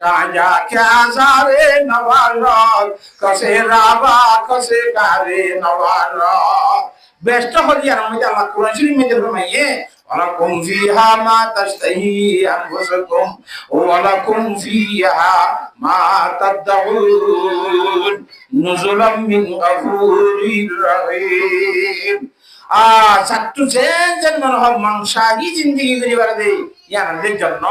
রাজা ক্যাসারে নবারক কসে রাবা কসে কারে নবারক বেস্ট হলিয়ার মধ্যে আল্লাহ কোরআন শরীফ মধ্যে ফরমায়ে ওয়ালাকুম ফিহা মা তাশতাহি আনফুসুকুম ওয়ালাকুম ফিহা মা তাদউন নুজুলাম মিন গাফুরির রহিম ছাত্র যেন মনে হয় মাংসাহী জিন্দেগি করিবার দে ইয়ানের জন্য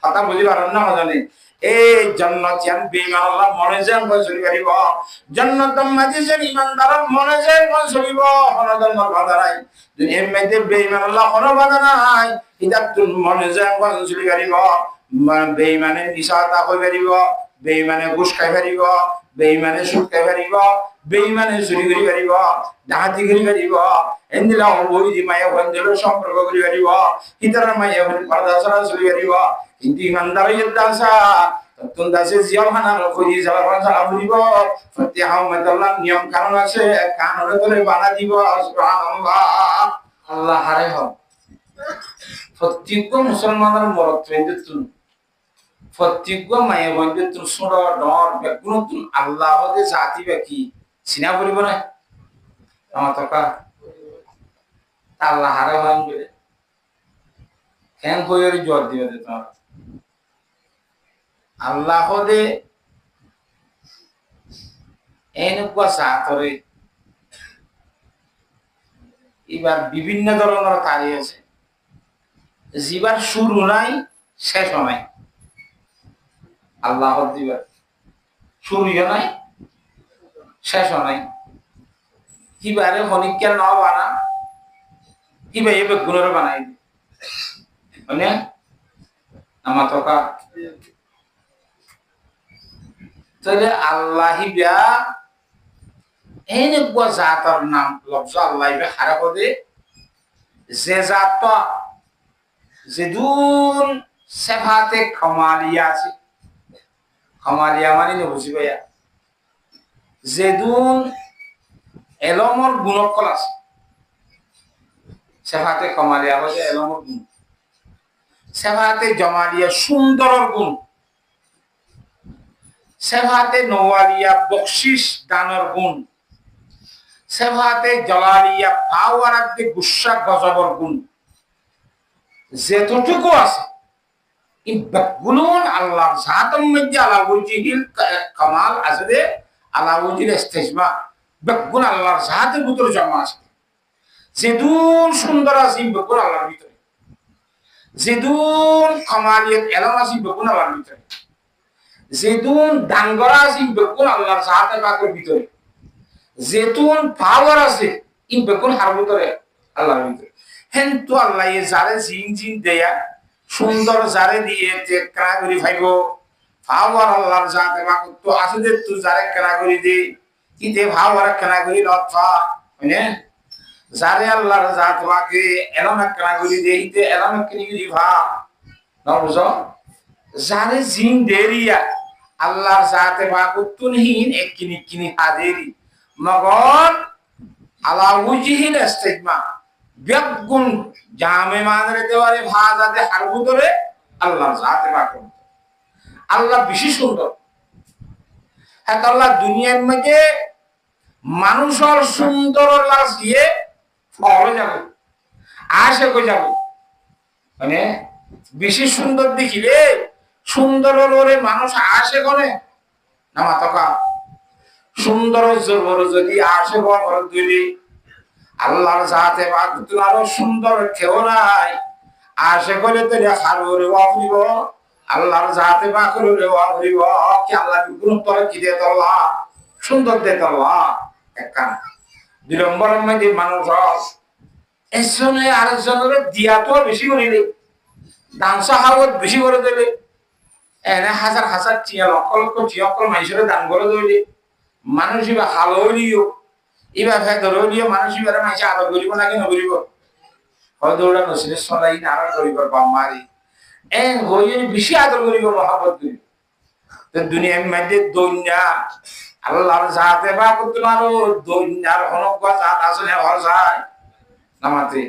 কথা বুঝিবার না জানে এই জান্নাত ইয়ান বেঈমান আল্লাহ মনে যেন চলি পারিব জান্নাত মাঝে যেন ইমানদার মনে যেন চলিব হনদন বাধা নাই দুনিয়ার মধ্যে বেঈমান আল্লাহ কোন বাধা নাই হিদায়াতুল মনে যেন চলি পারিব বেঈমানে নিশাতা হই পারিব বেঈমানে ঘুষ খাই পারিব বেঈমানে সুদ খাই পারিব বেঈমানে চুরি করি পারিব ডাকাতি করি পারিব এন্দিলা বৈদি মায়া বন্ধের সম্পর্ক করি পারিব হিতার মায়া বন্ধ পর্দা ছাড়া চলি পারিব কিন্তু ইমানদারের দাসা তখন দাসে জিয়াখানা করি যারা ছাড়া ফুরিব ফতিহা আল্লাহ নিয়ম কানুন আছে কানুনে তোরে বাধা দিব সুবহানাল্লাহ আল্লাহ হারে হ প্রত্যেক মুসলমানের মরদ ট্রেন্ডেতুন প্রত্যেক মায়া বন্ধেতুন সুড় ডর বেগুনতুন আল্লাহ হতে জাতি বাকি সিনা করিব না আমার টকা আল্লাহ হারে হয় বলে কেন কইরে জোর দিবে তোমার আল্লাহ দে এনেকুৱা সাতরে এবার বিভিন্ন ধরনের কাজ আছে জীবার শুরু নাই শেষ নাই আল্লাহ দিবার শুরুও নাই শেষ নাই কিবারে হনিকা ন বানা কিবা এবে গুণের বানাই মানে আমার টকা তাহলে আল্লাহিবা এনেকুৱা জাতৰ নাম লফজ আল্লাহিবা হারা করে যে জাত যেদুন সেফাতে খমালিয়া আছে খমালিয়া মানে বুঝি পাইয়া যেদুন এলমর গুণকল আছে সেফাতে খমালিয়া হচ্ছে এলমর গুণ সেফাতে জমালিয়া সুন্দরের গুণ সেফাতে নওয়ালিয়া বকশিস দানের গুণ সেফাতে জলালিয়া পাওয়ার আগে গুসা গজবর গুণ যেতটুকু আছে এই বেগুন আল্লাহর জাতের মধ্যে আলাউজিহিল কামাল আছে দে আলাউজিল ইস্তিজমা বেগুন আল্লাহর জাতের ভিতরে জমা আছে যেদুন সুন্দর আছে বেগুন আল্লাহর ভিতরে যেদুন কামালিয়ত এলাম আছে বেগুন আল্লাহর ভিতরে যেতুন ডাঙ্গরা আছে বেগুন আল্লাহর জাতের পাকের ভিতরে যেতুন পাওয়ার আছে ই বেগুন হার ভিতরে আল্লাহর ভিতরে হেন্তু আল্লাহ এ যারে জিন জিন দেয়া সুন্দর যারে দিয়ে তে কারা করি ভাইব পাওয়ার আল্লাহর জাতের পাক তো আছে যে তুই যারে কারা করি দে কিতে পাওয়ার কারা করি লতা মানে যারে আল্লাহর জাত পাকে এলাম কারা করি দে ইতে এলাম কিনি করি ভা না বুঝো যারে জিন দেরিয়া আল্লাহর জাতে বাকুতুনহীন এককিনি কিনি হাদেরি মগর আলা উজহিল ইস্তিগমা বেগুন জামে মানরে দেওয়ারে ভাজাতে হারবু ধরে আল্লাহর জাতে বাকু আল্লাহ বেশি সুন্দর হ্যাঁ আল্লাহ দুনিয়ার মধ্যে মানুষের সুন্দর লাশ দিয়ে ফলে যাবে আসে কই যাবে মানে বেশি সুন্দর দেখিলে সুন্দর ওরে মানুষ আসে কোনে না মাতকা সুন্দর জোর যদি আসে বড় দুলি আল্লাহর জাতে বাকুতুন আরো সুন্দর কেউ নাই আসে কোনে তো হারুরে ওয়াফরিব আল্লাহর জাতে বাকুরে ওয়াফরিব কি আল্লাহ গুণ তোরে কি দে তোলা সুন্দর দে তোলা একখান দুই নম্বরের মধ্যে মানুষ একজনে আরেকজনের দিয়া তো বেশি করিলে দান সাহাবত বেশি করে দেবে এনে হাজার হাজার টিয়া লক্ষ লক্ষ টিয়া অকল মানুষের দান করে দেবে মানুষ এবার হালো হইলিও এবার ভেদর হইলিও মানুষ এবার মানুষ আদর করিব না কেন করিব হয়তো ওরা নসিলে সলাই নারায়ণ করিব বাম্মারি এন হইলে বেশি আদর করিব মহাবত করিব তো দুনিয়ার মধ্যে দৈন্যা আল্লাহর জাতে বা তোমার দৈন্যার হনকা জাত আসলে হওয়া যায় নামাতে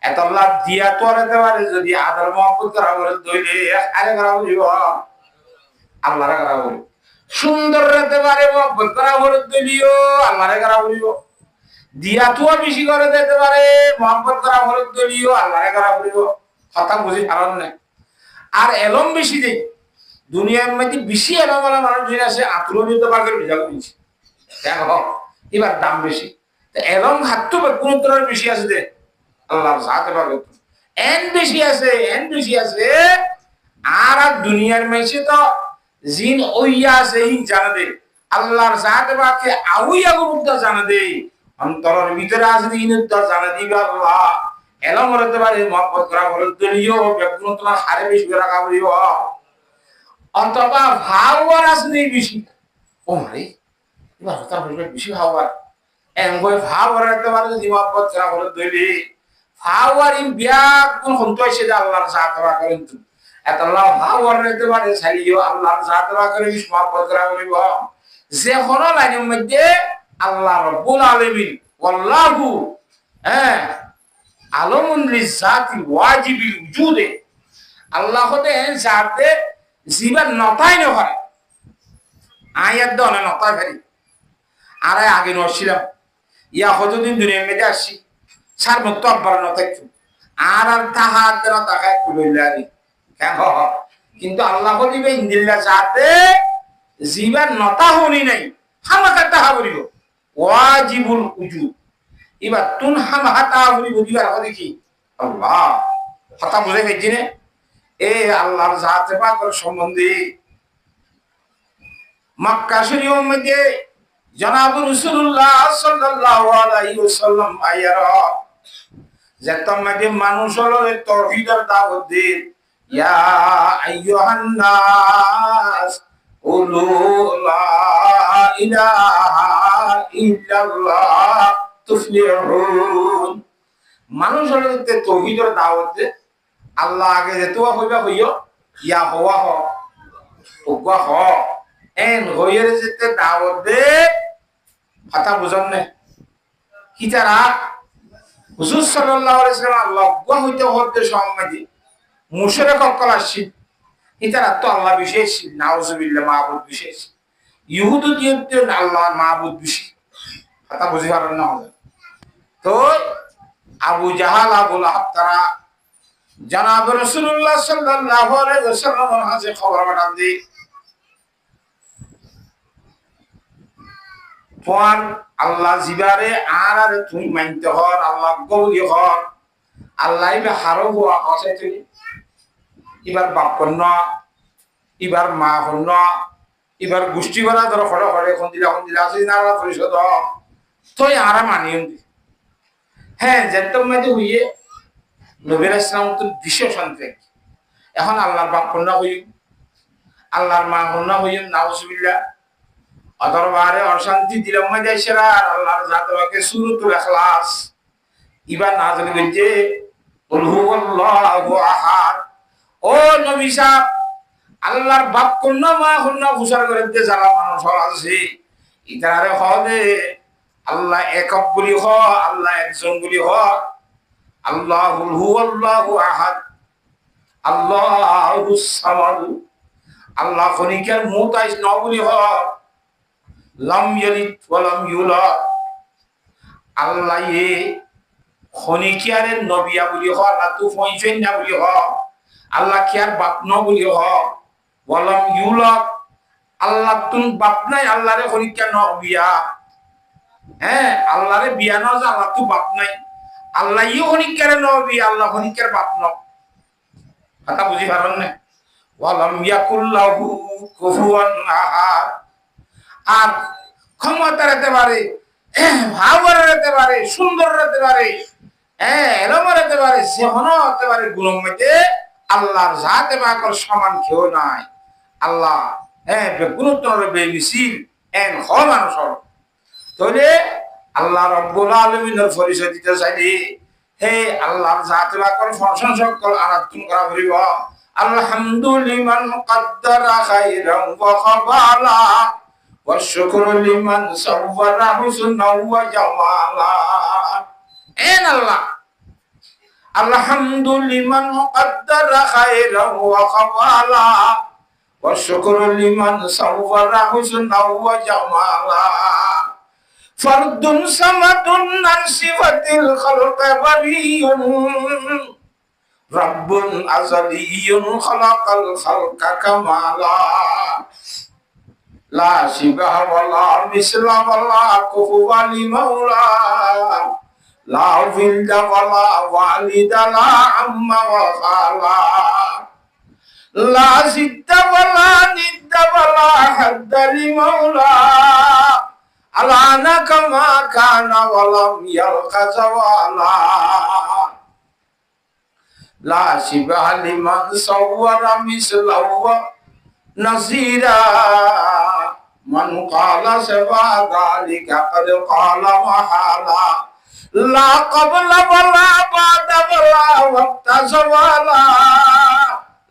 এত আল্লাহ দিয়া তোরে দেওয়ারে যদি আদর মহব্বত করা করে দইলে আরে করা বুঝিব আল্লাহরে করা বলি সুন্দর রাতে পারে মহব্বত করা বলে দিলিও আল্লাহরে করা বলিব দিয়া তুয়া বেশি করে দিতে পারে মহব্বত করা বলে দিলিও আল্লাহরে করা বলিব কথা বুঝি কারণ নাই আর এলম বেশি দেই দুনিয়ার মধ্যে বেশি এলম এলম মানুষ যিনি আছে আত্মনিত বাগের বিজাগ দিয়েছে দেখো এবার দাম বেশি এলম হাতটো কোন তোর বেশি আছে দে আল্লাহর জাতে পাবে এন বেশি আছে আর দুনিয়ার মেশে তো জিন ওইয়া আছে হিং জানা দে আল্লাহর জাতে বাকে আউইয়া গুরুত্ব জানা দে অন্তরের ভিতরে আছে ইনুদ্দ জানা দিবে আল্লাহ এলম হতে পারে মহব্বত করা বলে দিলিও বেগুন তোমার হারে বেশি রাখা বলিও অন্তপা ভাওয়ার আসলে বেশি ও রে এবার তার বেশি ভাওয়ার এঙ্গই ভাওয়ার রাখতে পারে যদি মহব্বত করা বলে দিলি ভাওয়ার ইন বিয়াক কোন হন্তইছে যে আল্লাহর জাতে বা করেন তুমি এত আল্লাহ ভাওয়ার রাখতে পারে ছাইলিও আল্লাহর জাতে বা করে বেশি মহব্বত করা বলিব যে কোন লাইনের মধ্যে আল্লাহ রাব্বুল আলামিন ওয়াল্লাহু হ্যাঁ আলামুন লিজাতিল ওয়াজিবিল উজুদে আল্লাহ হতে জাতে জীবন নতাই নয় আয়াত দনে নতাই ফেরি আর আগে নছিলাম ইয়া কতদিন দুনিয়ার মধ্যে আসছি সার মুক্ত আব্বার নতাইছু আর তাহার দেনা তাকায় কুলইলারি কেন কিন্তু আল্লাহ দিবে ইন্দিল্লা জাতে জীবন নতা হনি নাই হামাকা তাহা বলিব ওয়াজিবুল উজুদ এবার তুন হামাকা তাহা বলিব দিবার কথা কি আল্লাহ কথা বুঝে ফেলছি না এ আল্লাহর জাতে পাকের সম্বন্ধে মক্কা শরীফের মধ্যে জনাব রাসূলুল্লাহ সাল্লাল্লাহু আলাইহি ওয়াসাল্লাম আয়ারা যেতম মধ্যে মানুষ হলো তাওহীদের দাওয়াত দে ইয়া আইয়ুহান নাস কুলু লা ইলাহা ইল্লাল্লাহ তুফলিহুন মানুষ হলো তাওহীদের দাওয়াত দে আল্লাহ আগে যেতে হইবা হইও ইয়া হওয়া হ ওগা হ এন হইয়ের যেতে দাওয়াত দে কথা বুঝন না কিতারা হুজুর সাল্লাল্লাহু আলাইহি ওয়াসাল্লাম লগ্ন হইতে হতে সম্মাদি মুশরিক অকল আসি কিতারা তো আল্লাহ বিশেষ নাউজুবিল্লাহ মাবুদ বিশেষ ইহুদি দিয়ে আল্লাহ মাবুদ বিশেষ কথা বুঝি পারেন না তো আবু জাহাল আবু লাহাব তারা জনাব রাসূলুল্লাহ সাল্লাল্লাহু আলাইহি ওয়াসাল্লামের কাছে খবর পাঠান দি তোর আল্লাহ জিবারে আর তুই মানতে হর আল্লাহ গৌরি হর আল্লাহ ইবে হারো হওয়া আছে তুই এবার বাপ কন্য এবার মা কন্য এবার গোষ্ঠী ভরা ধর খড়ে খড়ে এখন দিলা আছে না পরিষদ তুই আর মানিয়ে দি হ্যাঁ যেতে মধ্যে হইয়ে নবী রাসূলুল্লাহ তো বিশেষ শান্তি এখন আল্লাহর বাপ কন্যা হইম আল্লাহর মা কন্যা হইম নাউজুবিল্লাহ অদরবারে অশান্তি দিলাম মধ্যে সেরা আল্লাহর জাতকে সূরাতুল ইখলাস ইবা নাযিল হইছে কুল হুয়াল্লাহু আহাদ ও নবী সাহেব আল্লাহর বাপ কন্যা মা কন্যা ঘোষণা করে দিতে যারা মানুষ আছে ইতারে হবে আল্লাহ একক বলি হ আল্লাহ একজন বলি হ আল্লাহুল হুয়াল্লাহু আহাদ আল্লাহুস সামাদ আল্লাহ খনিকের মুতাইস নবলি হ লাম ইয়ালিদ ওয়া লাম ইউলাদ আল্লাহ এ খনিকিয়ারের নবিয়া বলি হ আল্লাহ তু ফইছেন না বলি হ আল্লাহ কিয়ার বাপ ন বলি হ ওয়া লাম ইউলাদ আল্লাহ তুন বাপ নাই আল্লাহরে খনিকিয়া নবিয়া হ্যাঁ আল্লাহরে বিয়া না যে আল্লাহ তু বাপ নাই আল্লাহ ইও খনিকের নবী আল্লাহ খনিকের বাপ ন কথা বুঝি পারেন না ওয়ালাম ইয়াকুল্লাহু কুফুয়ান আহাদ আর ক্ষমতা রাখতে পারে ভাবর রাখতে পারে সুন্দর রাখতে পারে এরম রাখতে পারে সেহন হতে পারে গুণের মধ্যে আল্লাহর জাতে পাকের সমান কেউ নাই আল্লাহ বেগুণোত্তর বেমিছিল এন হ মানুষ তাহলে আল্লাহ রাব্বুল আলামিনের পরিচয় দিতে চাইলে হে আল্লাহর জাতে পাকের প্রশংসা সকল আরাধনা করা হইব আলহামদুলিমান কাদ্দারা খাইরান ওয়া খাবালা ওয়া শুকরু লিমান সাওয়ারা হুসনা ওয়া জামালা এন আল্লাহ আলহামদুলিমান কাদ্দারা খাইরান ওয়া খাবালা والشكر لمن صور حسنا وجمالا فرد صمد عن صفة الخلق بريء رب أزلي خلق الخلق كمالا لا شبه ولا مثل ولا كفو لمولى لا ولد ولا والد لا عم وخالا لا زد ولا ند ولا حد لمولى ألانا كما كان ولم يلق زوالا لا شبه لمن صور مثله نصيرا من قال سوى ذلك قد قال محالا لا قبل ولا بعد ولا وقت زوالا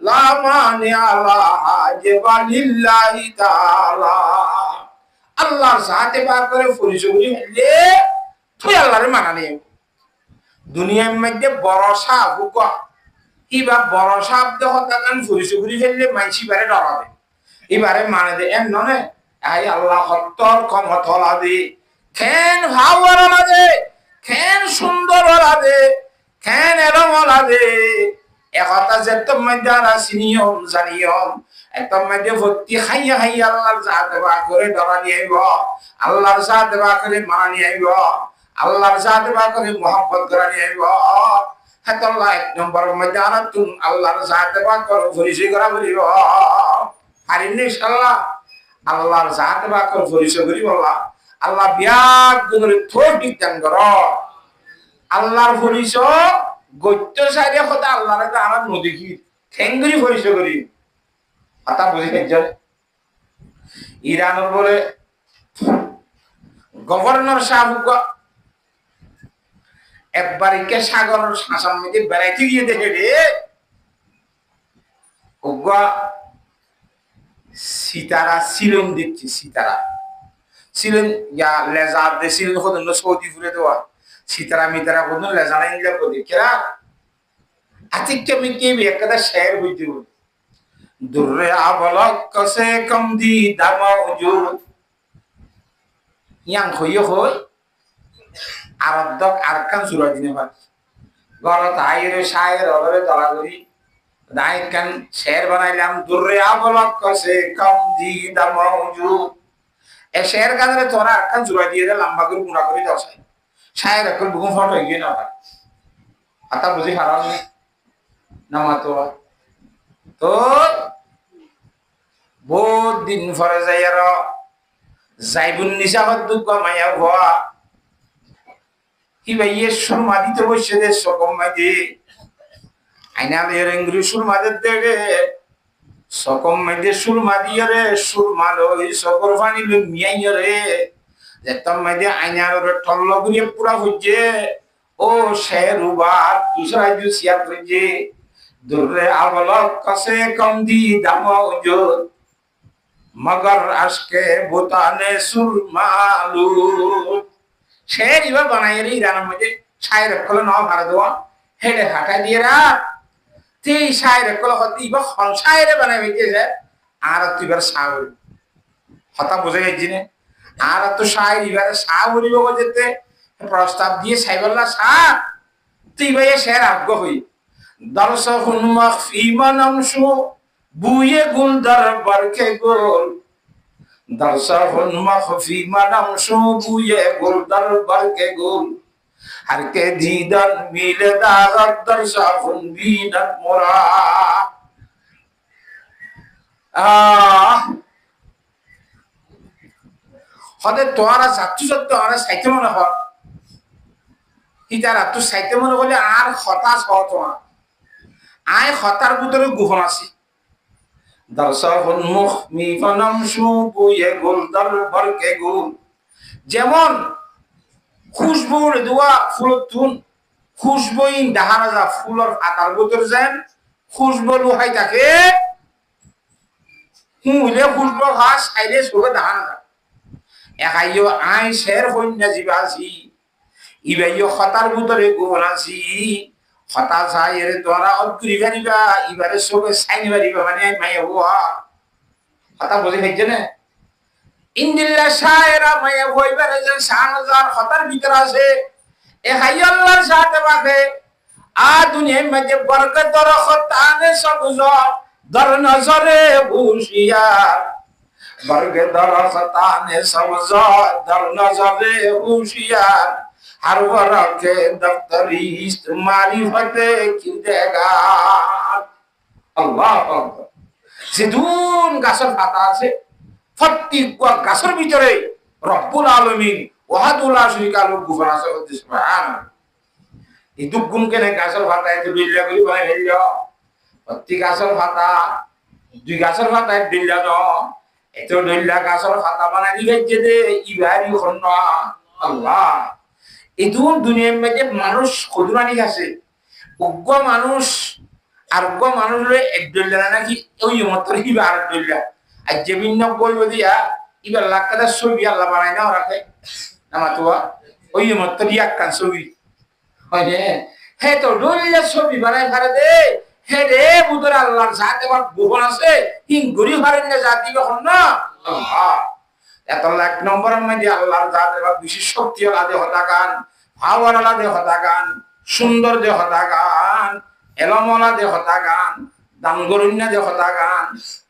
لا مانع لا حاجب لله تعالى আল্লাহর সাথে পাক করে পরিচয় হলে তুই আল্লাহর মানা নেই দুনিয়ার মধ্যে বড় সাপ হুকা ইবা বড় সাপ দেখো তাকান পরিচয় করে ফেললে মাইসি বারে ডরাবে এবারে মানে দে এম ননে আই আল্লাহ হত্তর ক্ষমতা দে কেন ভাওয়ার লাগে কেন সুন্দর লাগে কেন এরম লাগে একতা যে তোমার সিনিয়ম জানিয়ম একদম মধ্যে ভর্তি খাইয়া খাইয়া আল্লাহর জাতে বা করে ডরা নিয়ে আইব আল্লাহর জাতে বা করে মানা নিয়ে আইব আল্লাহর জাতে বা করে মোহাম্মত করা নিয়ে আইব হাতাল্লাহ এক নম্বর মধ্যে আর তুমি আল্লাহর জাতে বা করে পরিচয় করা বলিব পারিনি ইনশাআল্লাহ আল্লাহর জাতে বা করে পরিচয় করি বলা আল্লাহ বিয়াক গুণরে থোক বিজ্ঞান কর আল্লাহর পরিচয় গত্য সাইরে কথা আল্লাহর আমার নদী ঠেঙ্গুরি পরিচয় করি আতা বুঝি একজন ইরানের বলে গভর্নর সাহেব একবারকে সাগরের শাসন মধ্যে বেড়াইতে গিয়ে দেখে রে ওগা সিতারা সিলন দেখছি সিতারা সিলন ইয়া লেজার দে সিলন কত সৌদি ফুরে দেওয়া সিতারা মিতারা কত লেজারা ইংলা কত কেরা আতিক মিকে একটা শেয়ার হইতে বল दुर्रे आबलक से कम दी दामा उजूद yang khoyo khoy aradok arkan surah dine bat গলত আইরে শায়ের অলরে দলাগরি দাইকান শের বানাইলাম দুর্রে আবলক সে কম দি দামা উজুদ এ শের গানে তোরা আরকান জুড়া দিয়ে লম্বা করে গুণা করে দাও শায়ের এখন বুকুম ফটো হয়ে না আতা বুঝি হারাম না মাতো তো বহুত দিন পরে যাই আর যাইবুন নিশাবত দুঃখ মায়া হওয়া কি ভাই সুরমা দিতে বসে দে সকম মাঝে আইনা রেঙ্গুরি সুরমা দেবে সকম মাঝে সুরমা দিয়ে রে সুরমা লই সকর পানি লই মিয়াই রে যেতম মাঝে আইনা রে টল্ল গুলিয়ে পুরা হইছে ও শেরুবার দুসরা জুসিয়া হইছে দুর্রে আবলক কসে কম দি দাম উজুদ मगर আজকে বুতানে সুরমালু শের ইবার বানাই রে ইরানের মধ্যে শায়ের কল ন ভারত হেডে হাঁটা দিয়ে রা তে শায়ের কল হতি ইবা খন শায়ের বানাই হইতেছে আর তুইবার শাওল হতা বুঝে গেছি না আর তো শায়ের ইবারে শাহ বলিব যেতে প্রস্তাব দিয়ে সাইবল্লা শাহ তুই ভাই শের আগ্য হই দরসহুন মাখফিমা নামসু বুয়ে গুল দরবার কে গোল দরসহুন মাখফিমা নামসু বুয়ে গুল দরবার কে গোল हर के दीदन मिले दागत दरसहुन बीनत मोरा হদে তোরা যাচ্ছু সত্য আমরা সাইতে মনে হয় ইতারা তো সাইতে মনে বলে আর হতাশ হওয়া তোমার আয় হতার ভিতরে গুহন আছে দরসহুন মুখমিফা নামসু বুয়ে গুল দরবার কে গোল যেমন খুশবুর দোয়া ফুলতুন খুশবইন ডাহারা যা ফুলর আকার ভিতর যেন খুশবু লুহাই থাকে হুইলে খুশবু ঘাস খাইলে সুগে ডাহারা একাইও আই শের হইনা জিবাসি ইবাইও হতার ভিতরে গুহন আছে হতাশ এর দ্বারা অগ্রি ভারিবা এবারে সবে সাইন ভারিবা মানে মাই হওয়া কথা বুঝে ফেলছে না ইন্দিল্লা শায়রা মায়া হইবারে যে শাহজার হতার ভিতর আছে এ হাই আল্লাহর সাথে বাকে আ দুনিয়ার মধ্যে বরকত রহতানে সবুজ দর নজরে হুশিয়ার বরকত রহতানে সবুজ দর নজরে হুশিয়ার हर वर्ग के दफ्तरी मारिफते की देगा আল্লাহ আকবার সিদুন গাছের পাতা আছে প্রত্যেক গাছের ভিতরে রব্বুল আলামিন ওয়াহাদুল আশরিকা লোক গুফান আছে সুবহানাল্লাহ এই দুঃখ গুণ কেন গাছের পাতা এত বিল্লা করি ভাই হইল প্রত্যেক গাছের পাতা দুই গাছের পাতা বিল্লা ন এত দইল্লা গাছের পাতা বানাই দিয়েছে দে ইবারি খন্না আল্লাহ এই দুনিয়ার মধ্যে মানুষ কদুরানি আছে উগ্র মানুষ আর উগ্র মানুষ এক দইল্লা নাকি ওই মাত্র হিবা আর দইল্লা আর যে ভিন্ন বলবো দিয়া ইবার লাখ কাদার ছবি আল্লাহ বানাই না রাখে আমার তো ওই মাত্র দিয়া কান ছবি হয় হে তো দইল্লা ছবি বানাই ফারে দে হে রে বুদর আল্লাহর সাথে আমার গোপন আছে হিং গরি ফারেন না জাতি কখন না আল্লাহ এত লাখ নম্বরের মধ্যে আল্লাহর জাতের বিশেষ শক্তি আলাদা হতাকান ভাওয়ার আলাদা হতাকান সুন্দর যে হতাকান এলমলা যে হতাকান দাঙ্গরুন্যা যে হতাকান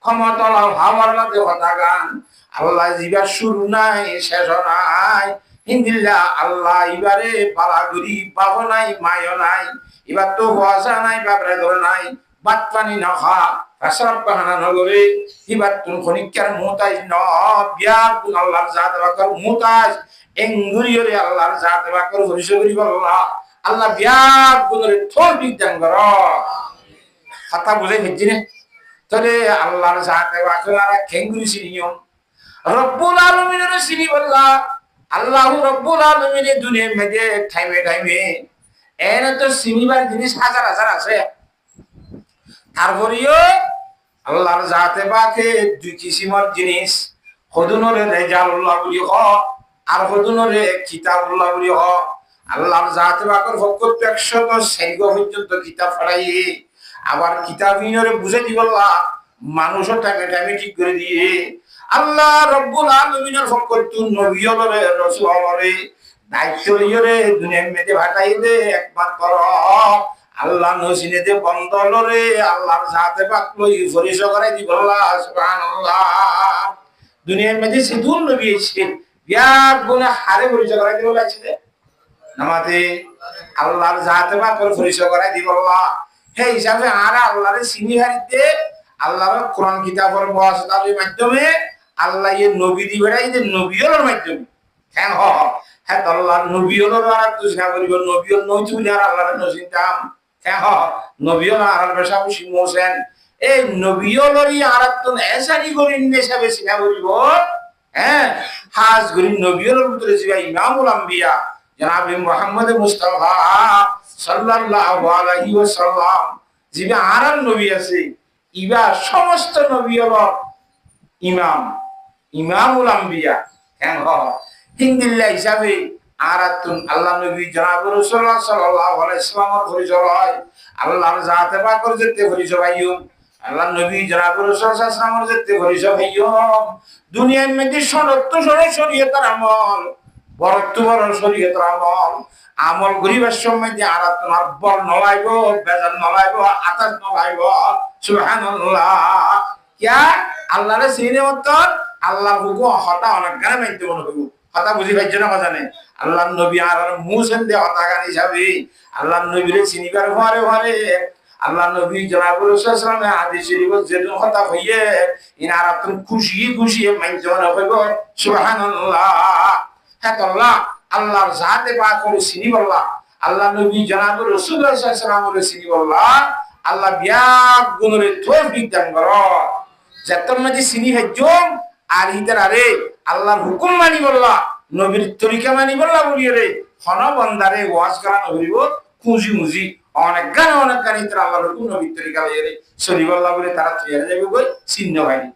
ক্ষমতলা ভাওয়ার আলাদা হতাকান আল্লাহ জিবার শুরু নাই শেষ নাই হিন্দিল্লা আল্লাহ ইবারে পালাগুড়ি পাবো নাই মায়ও নাই এবার তো ভরসা নাই বাবরে ধরে নাই বাত পানি না খা আশরাফ বাহানা নগরে এবার তুমি খনিকার মুতাজ ন বিয়ার কোন আল্লাহর জাত বাকর মুতাজ এঙ্গুরিয়রে আল্লাহর জাত বাকর হরিশগরি বল্লাহ আল্লাহ বিয়ার কোনরে তৌফিক দান করো কথা বুঝে ফেলছি না তাহলে আল্লাহর জাত বাকর আর কেঙ্গুরি সিনিয়ম রব্বুল আলামিনের সিনি বল্লাহ আল্লাহ রব্বুল আলামিনের দুনিয়ার মধ্যে টাইমে টাইমে এনে তো সিনিবার জিনিস হাজার হাজার আছে তারপরেও আল্লাহর জাতে বাকে দুই কিসিমের জিনিস হদুনরে রেজালুল্লাহ বলি হ আর হদুনরে কিতাবুল্লাহ বলি হ আল্লাহর জাতে বাকের পক্ষ থেকে 100 পর্যন্ত কিতাব পড়াই আবার কিতাবিনরে বুঝে দিবল্লাহ মানুষও টাইমে টাইমে ঠিক করে দিয়ে আল্লাহ রব্বুল আলামিনের পক্ষ থেকে নবীয়রে রাসূলরে দায়িত্ব লিয়রে দুনিয়ার মধ্যে ভাটাই দে একবার করো আল্লাহ নসিনে দে বন্দলরে আল্লাহর সাথে পাক লই ফরিস করে দি বল্লাহ সুবহানাল্লাহ দুনিয়ার মধ্যে সিদুল নবী এসে বিয়ার গুনাহ হারে ফরিস করে দি বলা আছে নামাতে আল্লাহর সাথে পাক ফরিস করে দি বল্লাহ হে হিসাবে আর আল্লাহর সিনি হারিতে আল্লাহর কোরআন কিতাবের ওয়াসিতার মাধ্যমে আল্লাহ এই নবী দি বেড়াই যে নবীর মাধ্যমে কেন হ্যাঁ আল্লাহ নবীর আর তুই না করিব নবীর নই তুই আর আল্লাহর নসিনতাম হ্যাঁ নবীর আর বেশাবশি মোসেন এই নবীরই আর তো এসারি করিন নেশাবে সিনা করিব হ্যাঁ হাজ করি নবীর ভিতরে যে ইমামুল আম্বিয়া জনাব মুহাম্মদ মুস্তাফা সাল্লাল্লাহু আলাইহি ওয়াসাল্লাম যিনি আর নবী আছে ইবা সমস্ত নবীর ইমাম ইমামুল আম্বিয়া কেন হিন্দিল্লা হিসাবে আরাতুন আল্লাহ নবী জনাব রাসূলুল্লাহ সাল্লাল্লাহু আলাইহি ওয়াসাল্লামের পরিচয় আল্লাহর জাতে পাকের যেতে পরিচয় আল্লাহ নবী জনাব রাসূলুল্লাহ সাল্লাল্লাহু আলাইহি ওয়াসাল্লামের যেতে পরিচয় দুনিয়ার মধ্যে সনত্ব শরীয়তের আমল বরত্ব বড় শরীয়তের আমল আমল গরিবের সময় যে আরাতুন আর বল নলাইব বেজান নলাইব আতাস নলাইব সুবহানাল্লাহ কিয়া আল্লাহর সিনে উত্তর আল্লাহর হুকুম হতা অনেক গানে মানতে মনে হইব কথা বুঝি পাইছো না কথা নেই আল্লাহর নবী আর মুসেন দে হতা গান হিসাবে আল্লাহর নবীরে চিনিবার ঘরে ঘরে আল্লাহ নবী জনাব রাসূলুল্লাহ সাল্লাল্লাহু আলাইহি ওয়াসাল্লাম হাদিস শরীফ যেন হতা হইয়ে ইনারা তো খুশি খুশি মানতে মনে হইব সুবহানাল্লাহ হ্যাঁ আল্লাহ আল্লাহর জাতে পাক করে চিনি বললা আল্লাহ নবী জনাব রাসূলুল্লাহ সাল্লাল্লাহু আলাইহি ওয়াসাল্লাম চিনি বললা আল্লাহ বিয়াক গুণরে তৌফিক দান করো যেতম মাঝে চিনি হজ্জম আর ইতার আরে আল্লাহর হুকুম মানি বললা নবীর তরিকা মানি বললা বলিয়ে রে হন বন্দারে ওয়াজ করা নবীব খুঁজি মুজি অনেক গান ইতার আল্লাহর হুকুম নবীর তরিকা লইয়ে রে সরি বললা বলে তারা তৈরি যাবে কই চিহ্ন হয়নি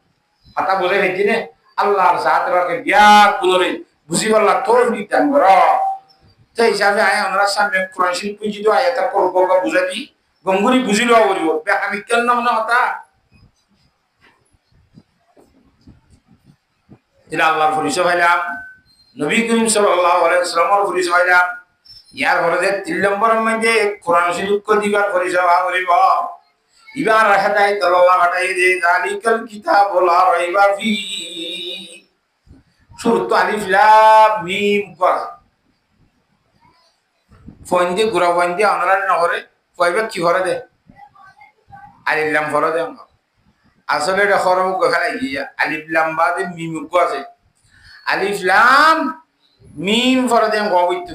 কথা বলে হইছি নে আল্লাহর জাতে পাকে বিয়াক গুণরে বুঝি বললা তৌফিক দান করো সেই হিসাবে আয় আমরা সামনে কোরআন শরীফ পুঁজি তো আয়াত করব বুঝাবি গঙ্গুরি বুঝিলো বলিব আমি কেন মনে হতা যেটা আল্লাহর পরিচয় পাইলাম, নবী করিম সাল্লাল্লাহু আলাইহি ওয়াসাল্লামের পরিচয় পাইলাম। ইয়ার পরে যে 3 নম্বরের মধ্যে কোরআন শরীফ দিবার পরিচয় করিব। ইবার হেদায়েত আল্লাহ হাটাই যে যালিকাল কিতাবুল লা রাইবা ফি। সূরা আলিফ লাম মিম কর ফন্দি গুরা ফন্দি অনলাইন নহরে কইবে কি হরে দে আলিফ লাম হরে দে। আসলে এটা হরম কোথায় গিয়া আলিফ লাম বাদে মিম কো আছে, আলিফ লাম মিম হরে দে গবিত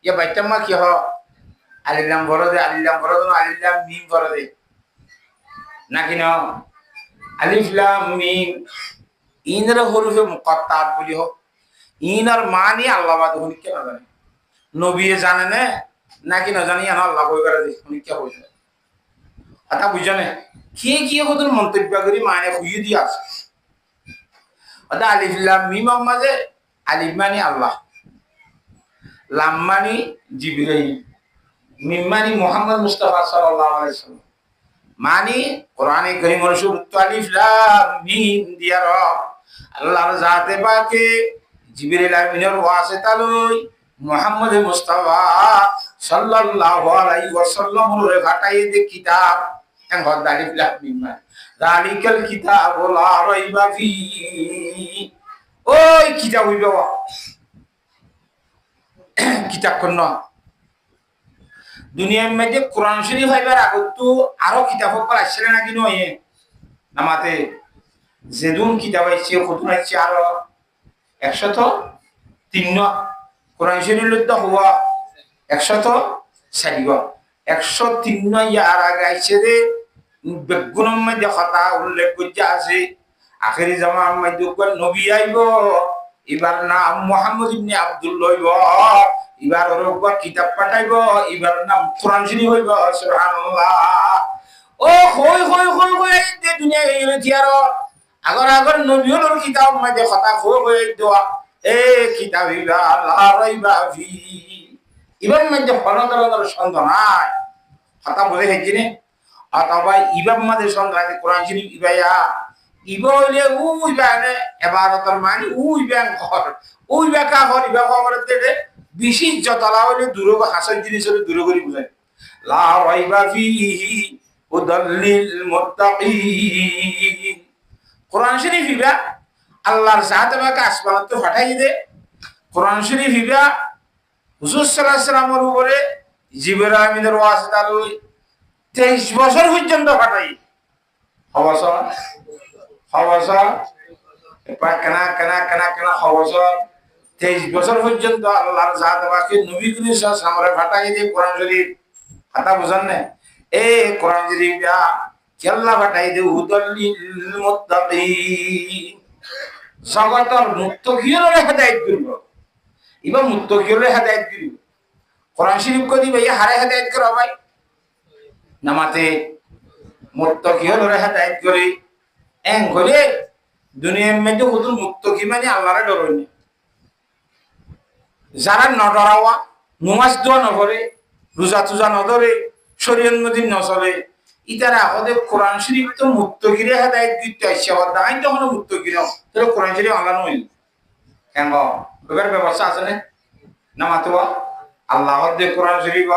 ইয়া বাইতামা কি হ আলিফ লাম হরে দে, আলিফ লাম হরে দে, আলিফ লাম মিম হরে দে নাকি না। আলিফ লাম মিম ইনর হরফে মুকাত্তাত বলি হোক, ইনার মানি আল্লাহ বাদ উনি কে জানে, নবী জানে না নাকি না জানি আল্লাহ কই করে দে উনি কে কইছে কথা বুঝনে কি কি কতর মন্তব্য করি মানে খুইয়ে দি আছে। ওটা আলিফ লাম মিম মাঝে আলিফ মানি আল্লাহ, লাম মানি জিবরাইল, মিম মানি মুহাম্মদ মুস্তাফা সাল্লাল্লাহু আলাইহি ওয়াসাল্লাম, মানি কোরআনে কারীমের সূরা আলিফ লাম মিম দিয়া আল্লাহর জাতে পাকে জিবরাইল আমিনের ওয়াসিতা লই মুহাম্মদ মুস্তাফা সাল্লাল্লাহু আলাইহি ওয়াসাল্লাম রে ঘাটাই দে কিতাব এন হদ আলিফ লাম মিম যালিকাল কিতাবুল লা রাইবা ফি। ওই কিতাব হইবে কিতাব কোন দুনিয়ার মধ্যে কোরআন শরীফ হইবার আগত তো আরো কিতাব পড়া আসছিল নাকি নয় নামাতে যেদুন কিতাব আইছে কতন আইছে আরো 103 কোরআন শরীফ লদ্দা হওয়া 104 103 ইয়ার আগে আইছে রে বেগুনের মধ্যে কথা উল্লেখ করতে আছে আখেরি জামার মধ্যে কোন নবী আইব, এবার নাম মুহাম্মদ ইবনে আব্দুল্লাহ হইব, এবার ওর কিতাব পাঠাইব, এবার নাম কোরআন শরীফ হইব। সুবহানাল্লাহ। ও হই হই হই হই যে দুনিয়া হইছে আর আগর আগর নবী হলোর কিতাব মধ্যে কথা হই হই দোয়া এ কিতাব লা রাইবা ফি। এবার মধ্যে ফলদর সন্দেহ নাই কথা বলে হইছে নে অথবা ইবাব মধ্যে সন্দেহ আছে কোরআন শরীফ ইবায়া ইবলে উই বানে এবারতর মানে উই ব্যাং ঘর উই বেকা ঘর ইবা খবরের দেড়ে বেশি যতলা হইলে দূর হাসান জিনিস হলে দূর করে বুঝায় লা রাইবা ফিহি হুদাল্লিল মুত্তাকিন। কোরআন শরীফ ইবা আল্লাহর জাতে বাকে আসমানত তো ফাটাই দে। কোরআন শরীফ ইবা হুজুর সাল্লাল্লাহু আলাইহি ওয়াসাল্লামের উপরে জিবরাইল আমিনের ওয়াসিতা লই 23 বছর পর্যন্ত ফাটাই অবসর অবসর কেনা কেনা কেনা কেনা অবসর 23 বছর পর্যন্ত আল্লাহর জাতে বাকে নবী করিম সাল্লাল্লাহু আলাইহি ওয়াসাল্লাম ফাটাই দে কোরআন শরীফ কথা বুঝেন না। এ কোরআন শরীফ ইয়া কেল্লা ফাটাই দে হুদাল্লিল মুত্তাকিন জগতর মুত্তাকিনের হেদায়েত করব ইবা মুত্তাকিনের হেদায়েত করব। কোরআন শরীফ কো দিবে ইয়া হারে হেদায়েত করো ভাই নামাতে মুত্তাকিনের হেদায়েত করে এন করে দুনিয়ার মধ্যে হুদুর মুত্তাকি মানে আল্লাহর ডর হইনি যারা নডরাওয়া নমাজ দোয়া নকরে রোজা তুজা নধরে শরীয়ত মদিন নচলে ইতারা ওদের কোরআন শরীফ তো মুত্তাকিরে হেদায়েত দিতে আইছে ওদা আইন তখন মুত্তাকির তাহলে কোরআন শরীফ আল্লাহ নই কেন এবার ব্যবস্থা আছে না নামাতো আল্লাহ দে কোরআন শরীফ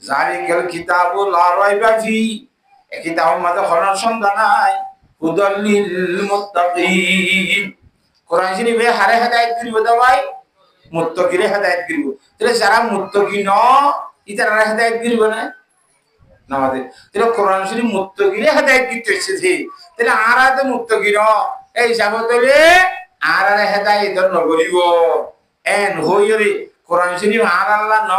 যালিকাল কিতাবুল লা রাইবা ফি এই কিতাবের মধ্যে কোনো সন্দেহ নাই হুদাল্লিল মুত্তাকিন। কোরআন শরীফে হারে হেদায়েত দিব ভাই মুত্তাকিরে হেদায়েত দিব তাহলে যারা মুত্তাকি ন ইতারা হেদায়েত দিব না নামাতে তাহলে কোরআন শরীফ মুত্তাকিরে হেদায়েত দিতে এসেছে তাহলে আরাতে মুত্তাকি ন এই জাগতলে আরারে হেদায়েত নগরিব এন হইরে কোরআন শরীফ আর আল্লাহ ন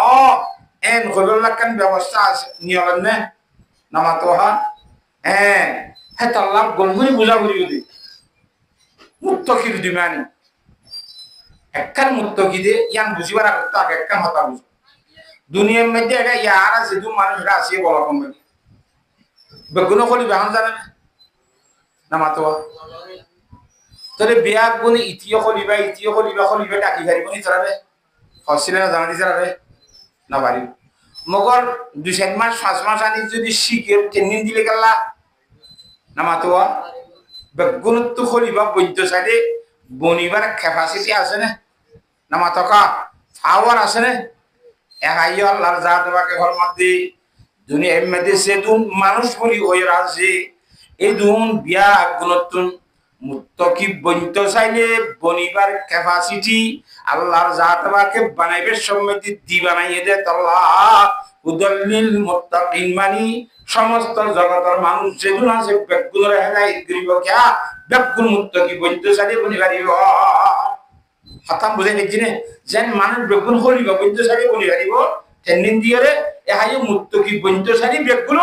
এন হল্লাহ কান ব্যবস্থা আছে নিয়ম না নামাতো হা হ্যাঁ হ্যাঁ আল্লাহ গলগুলি বুঝা করিও দি মুত্তাকির দিমানি একখান মুত্তাকি দে ইয়ান বুঝিবার আগে একখান কথা বুঝ দুনিয়ার মধ্যে এটা ইয়ার আছে দু মানুষরা আছে বলা কম বেগুন কলি বেহান জানে না মাতো তোরে বিয়া গুনি ইতিও কলিবা ডাকি গাড়ি গুনি চলাবে হসিলে না জানা দিছে রে না বাড়ি মগর 2-7 মাস 5 মাস আনি যদি শিখের ট্রেনিং দিলে গেলা না মাতো বেগুন তো কলিবা বৈদ্য সাইডে বনিবার ক্যাপাসিটি আছে না নামা থকা পাওয়ার আছে না একাই আল্লাহর জাত বাকে হরমাতি দুনিয়া এমনিতে সে দুন মানুষ বলি হয়ে আছে এই দুন বিয়া গুণতুন মুত্তকি বন্ত চাইলে বনিবার ক্যাপাসিটি আল্লাহর জাত বাকে বানাইবে সম্মতি দি বানাইয়ে দে আল্লাহ উদল্লিল মুত্তাকিন মানি সমস্ত জগতের মানুষ যেগুলো আছে বেগুনের হেদায়েত করিব কিয়া বেগুন মুত্তকি বন্ত চাইলে বনিবারিব হাতাম বুঝাই দেখছি না যেন মানুষ বেগুন হরিব বন্ত চাইলে বনিবারিব তেনিন দিয়েরে এহাই মুত্তকি বন্ত চাইলে বেগুন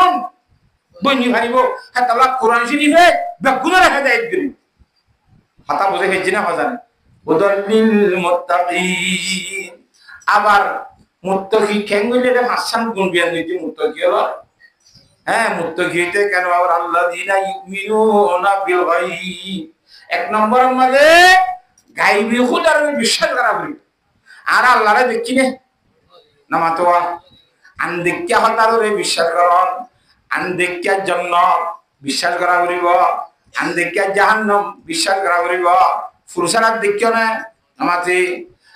বনিবারিব হ্যাঁ তাহলে কোরআন শরীফে বেগুনের হেদায়েত করিব হাতা বুঝে ফেলছি না হজান উদল্লিল মুত্তাকিন আবার মুত্তকি খেঙ্গুলে হাসান গুণ বিয়ান হইতে মুত্তকি হলো হ্যাঁ মুত্তকি হইতে কেন আবার আল্লাযিনা ইউমিনুনা বিল গায়ব এক নম্বরের মাঝে গায়বী খুদার বিশ্বাস করা বলি আর আল্লাহরে দেখি না নামাতোয়া আন দেখিয়া হতারে বিশ্বাস করন আন দেখিয়া জন্য বিশ্বাস করা করিব আন দেখিয়া জাহান্নাম বিশ্বাস করা করিব ফুরসারাত দেখিও না আমাতে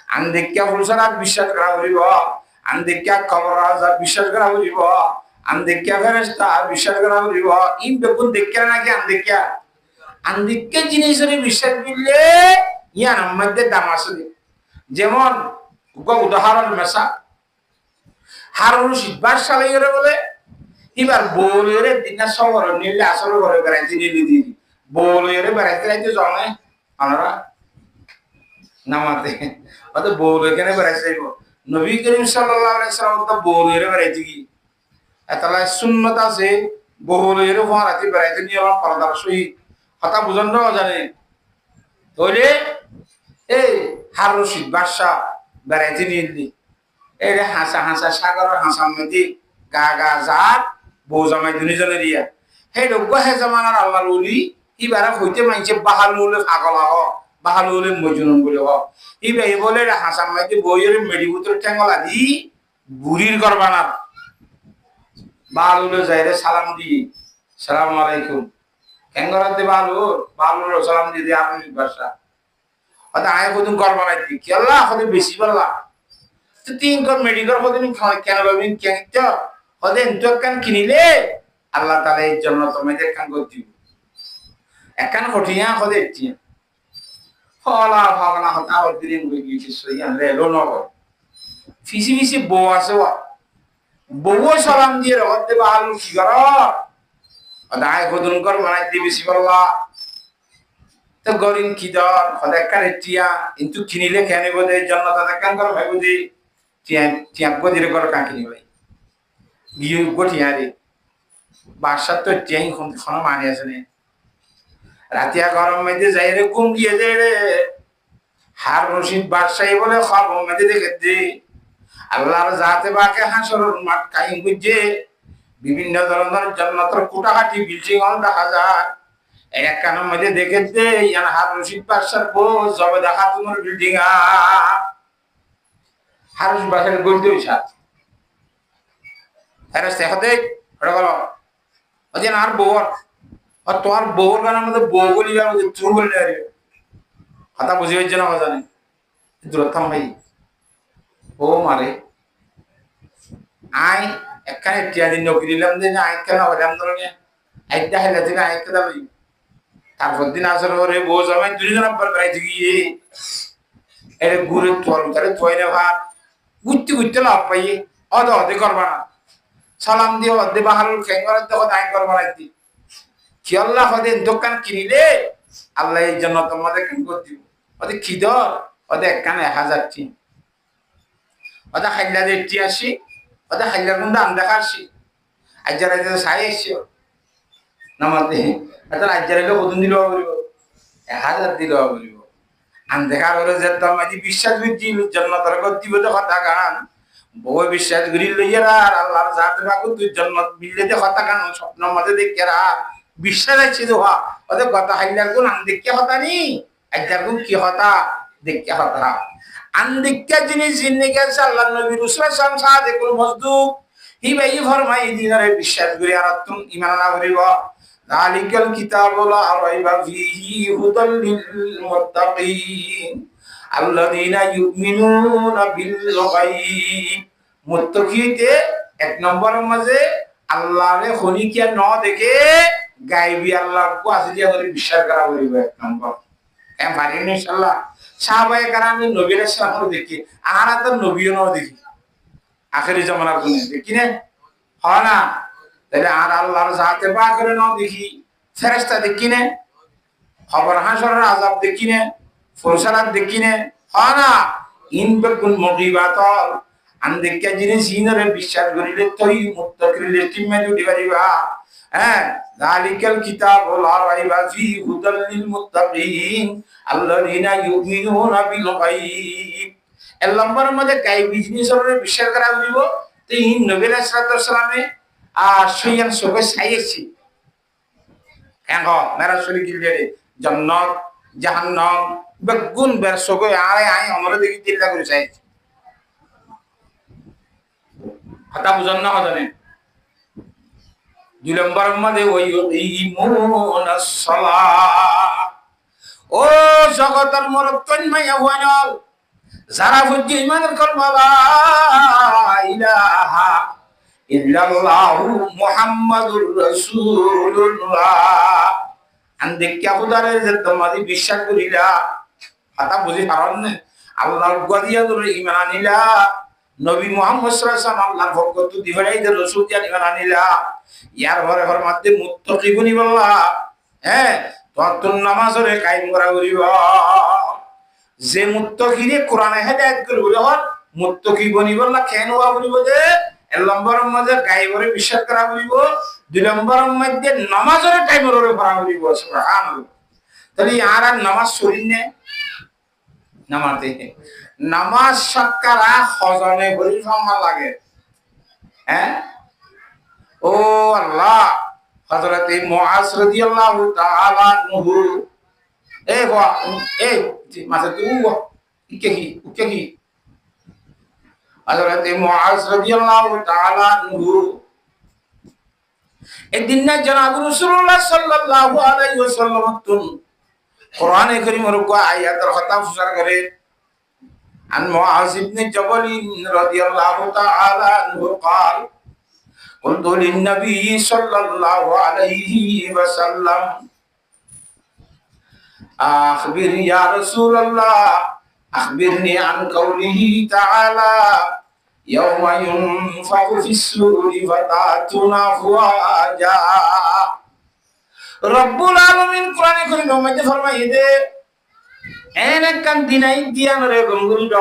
আন দেখিয়া ফুরসারাত বিশ্বাস করা করিব আন দেখিয়া কবর আযাব বিশ্বাস করা করিব আন দেখিয়া ফেরেশতা বিশ্বাস করা করিব ইন বেকুন দেখিয়া নাকি আন দেখিয়া জিনিসের বিশ্বাস করলে ইয়ার মধ্যে দাম আছে যেমন উদাহরণ মেসা হারুন শিববার সালাইরে বলে এবার বউরে দিনা শহর নিলে আসলে ঘরে বেড়াইতে নিলি দিদি বউরে বেড়াইতে রাইতে জনে আমরা নামাতে অত বউরে কেন বেড়াইতে যাইব নবী করিম সাল্লাল্লাহু আলাইহি সাল্লাম তো বউরে বেড়াইতে কি এতলা সুন্নাত আছে বউরে ভরাতে বেড়াইতে নিয়ে আমার পর্দার সহিত কথা বুঝন না জানে তাহলে এই হারুন শিববার বেড়াইতে নিলি এই হাসা সাগরের হাসা মধ্যে গা জাত বউ জামাই দুজনে দিয়া সেই রোগ হে জামানার আল্লাহর ওলি ইবারা হইতে মাইছে বাহালুলে পাগলা হ বাহালুলে মজনুন বলে হ ইবা এই বলে হাসা মধ্যে বইয়ের মেডিবুতর ঠেঙ্গলা দি বুড়ির করবানা বাহালুলে যাইরে সালাম দি সালাম আলাইকুম ঠেঙ্গলাতে বাহালুর সালাম দি আপনি ভাষা অত আয় কদিন করবানা দি কি আল্লাহ হতে বেশি বললা তিন কর মেডিকেল হদিন কেন ভাবেন কেন হদিন তোর কান কিনিলে আল্লাহ তাআলা এর জন্য তোমাদের কান করতে একান কঠিয়া হদে তিয়া ফলা ভাগনা হতা দিন গই গিয়ে সইয়ান রে লোনব ফিসি বউ আছে বউ সালাম দিয়ে হতে বাহালু কি কর আদায় কদুন কর বানাই দি বেশি বললা তো গরিন কি দর হদে কান তিয়া কিন্তু কিনিলে কেন বদে জন্য তাদের কান কর ভাই বুঝি টিয়া গদিরে কর কান কিনি ভাই গিয়ে গঠিয়া রে বাসার তো টিয়াই কোন মানে আছে না রাতিয়া গরম মধ্যে যাই রে ঘুম গিয়ে যায় রে হার রশিদ বাদশাহী বলে খবর মধ্যে দেখে দে আল্লাহর জাতে বাকে হাসর মাঠ কাইম বুঝে বিভিন্ন ধরনের জান্নাতের কুটাকাটি বিল্ডিং অন দেখা যায় এক কানের মধ্যে দেখে দে ইয়ান হার রশিদ বাদশার বউ জবে দেখা তোমার বিল্ডিং হারুস বাসার গলতে হইছা ফেরেস দেখা দেখ ওটা বলো ওই আর বউর আর তোমার বউর গানের মধ্যে বউ বলি চুর বলি আরে কথা বুঝে হচ্ছে না জানে দূরত্থাম ভাই ও মারে আই একখানে টিয়াদি নৌকি দিলাম যে আই কেন হলাম ধরে একটা হেলা থেকে আই কেন ভাই তারপর দিন আসর ওরে বউ জমাই দুজন আব্বার বেড়াইতে গিয়ে এর ঘুরে তোর তারে তোয় না ভাত ঘুরতে লাভ পাইয়ে অদে করবা না সালাম দিয়ে অদে বাহারুল খেঙ্গরের দেখো তাই করবা না দি কি আল্লাহ হদে দোকান কিনিলে আল্লাহ এই জন্য তোমাদের কেন করে দিব ওদের খিদর ওদের একখানে 1000 টি ওদের খাইলা রেটি আসি ওদের খাইলার মধ্যে আম দেখাচ্ছি আজ্জার সাই এসছে নামাতে এটা আজ্জারে কতদিন দিল বলিব 1000 দিল বলিব আন দেখার ওরে যে তোমাদি বিশ্বাস বুঝি জান্নাতের কত দিব তো কথা গান বউ বিশ্বাস করি লইরা আর আল্লাহর জাত বাকু তুই জান্নাত মিললে যে কথা গান স্বপ্ন মধ্যে দেখিরা বিশ্বাস আছে দোহা ওদের কথা হাইলার গুণ আন দেখিয়া কথা নি আজ্জার গুণ কি কথা দেখিয়া কথা আন দেখিয়া জিনিস জিন্দিকে আল্লাহ নবী রাসূল সাল্লাল্লাহু আলাইহি ওয়াসাল্লাম মজদুক হি ভাই ফরমাই দিনারে বিশ্বাস করি আর তুমি ঈমান না করিব যালিকাল কিতাবু লা রাইবা ফীহি হুদাল লিল মুত্তাকিন আল্লাযীনা ইউমিনুনা বিল গায়ব। মুত্তাকিতে এক নম্বরের মাঝে আল্লাহরে খনিকিয়া ন দেখে গায়বী আল্লাহকে আছে দিয়া করে বিশ্বাস করা হইবে এক নম্বর। পারেন ইনশাআল্লাহ। সাহাবায়ে কেরাম নবীর সামনে দেখি আর তো নবীও ন দেখি আখেরি জামানার জন্য দেখি না হয় না। তাহলে আর আল্লাহর জাতে পাকের ন দেখি, ফেরেশতা দেখি না, খবর হাসরের আযাব দেখি না, ফুরসালাত দেখি না হয় না। ইন বেকুন মুগিবাতল আন দেখিয়া জিনিস ইনরে বিশ্বাস করিলে তই মুত্তাকির লিস্টিমে জুড়ি পারিবা। হ্যাঁ, যালিকাল কিতাবু লা রাইবা ফীহি হুদাল লিল মুত্তাকিন আল্লাযীনা ইউমিনুনা বিল গায়ব। এর নম্বরের মধ্যে গায়বী জিনিসের বিশ্বাস করা হইব। তো এই নবী আলাইহিস সালামে সৈয়ান সবে চাইছি এগো মেরা শরীর গিলে জান্নাত জাহান্নাম বেগুন বের সবে আয় আয় আমরা দেখি চিন্তা করে চাইছি হাতা বুঝান না জানেন। দুই নম্বরের মধ্যে ওই ইমুনাস সালাহ। ও জগতের মরদ তন্ময় হওয়াল যারা বুঝি ইমানের কলমা লা ইলাহা ইল্লাল্লাহু মুহাম্মাদুর রাসূলুল্লাহ আন দেখিয়া খুদারে যে তোমাদি বিশ্বাস করিলা কথা বুঝি পারন না। আল্লাহর গদিয়া ধরে ঈমান আনিলা, নবী মুহাম্মদ সাল্লাল্লাহু আলাইহি ওয়াসাল্লাম আল্লাহর ভক্ত দিবাই যে রাসূল দিয়া ঈমান আনিলা। ইয়ার ঘরে ঘর মধ্যে মুত্তাকি বনি বললা। হ্যাঁ, তোর নামাজরে কায়েম করা করিবা। যে মুত্তাকিরে কোরআনে হেদায়েত করব যখন মুত্তাকি বনি বললা কেন হওয়া বলিব যে এক নম্বরের মধ্যে গায়বরে বিশ্বাস করা বলিব, দুই নম্বরের মধ্যে নামাজের টাইমের ওরে পড়া বলিব। সুবহানাল্লাহ। তাহলে আর নামাজ শরীর নে নামাজ নামাজ সাক্কারা হজনে বলি সম্মান লাগে। হ্যাঁ, ও আল্লাহ হযরত মুআজ রাদিয়াল্লাহু তাআলা আনহু মাসে তুই কি হযরত মুআজ রাদিয়াল্লাহু তাআলা আনহু একদিন না জনাব রাসূলুল্লাহ সাল্লাল্লাহু আলাইহি ওয়াসাল্লাম কোরআনে কারীমের কো আয়াতের কথা উচ্চার করে। আন মুআজ ইবনে জাবাল রাদিয়াল্লাহু তাআলা আনহু قال قلت للنبي صلى الله عليه وسلم أخبر يا رسول الله أخبرني عن قوله تعالى يوم ينفخ في الصور فتأتون أفواجا। রব্বুল আলামিন কোরআনে কারীমের মধ্যে ফরমায় দে এনে কান দিনাই দিয়ান রে গঙ্গুল দ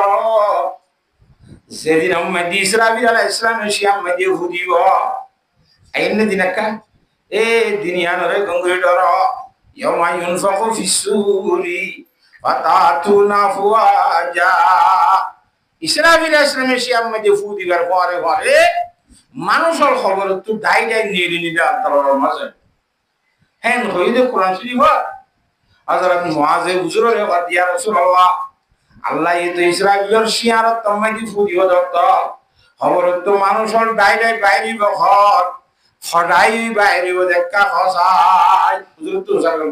সেদিন আম্মাদি ইসরাফিল আলাইহিস সালাম এসে আম্মাদি হুদিব আইনে দিনাকা এ দিনিয়ান রে গঙ্গুল ডর ইয়াউমা ইউনফাখু ফিস সূরি ফাতাতুনা আফওয়াজা। ইসরাফিল আলাইহিস সালাম এসে আম্মাদি হুদিবার পরে পরে মানুষের খবর তো ডাই ডাই নিয়ে নিয়ে আল্লাহর মাঝে হ্যাঁ হইলে কোরআন শরীফ হযরত মুআজ হুজুরে বাদ ইয়া রাসূলুল্লাহ আল্লাহ এই তো ইসরাফিলের শিয়ারত তোমাকে ফুদিও দত্ত খবর তো মানুষের ডাই ডাই বাইরে বখর ফডাই বাইরে দেখা খসাই হুজুর তো জানেন।